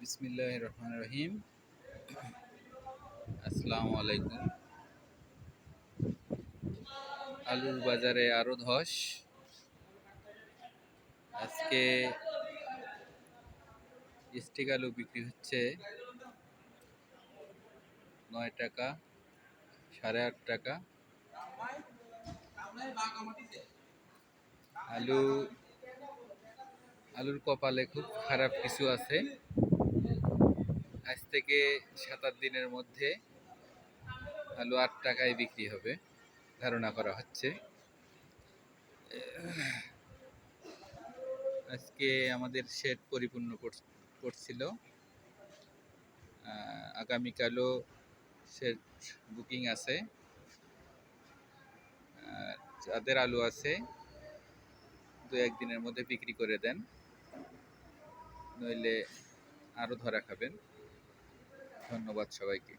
বিসমিল্লাহির রহমানির রহিম। আসসালামু আলাইকুম। আলুর বাজারে আরো ধস। আজকে স্টিক আলু বিক্রি হচ্ছে 9 টাকা, 8.5 টাকা। আলু আলুর কপালে খুব খারাপ কিছু আছে। আজ থেকে 7-8 দিনের মধ্যে আলু 8 টাকায় বিক্রি হবে ধারণা করা হচ্ছে। আজকে আমাদের শেড পরিপূর্ণ করছিল। আগামীকালও শেড বুকিং আছে। যাদের আলু আছে 2-1 দিনের মধ্যে বিক্রি করে দেন, নইলে আরো ধরা খাবেন। ধন্যবাদ সবাইকে।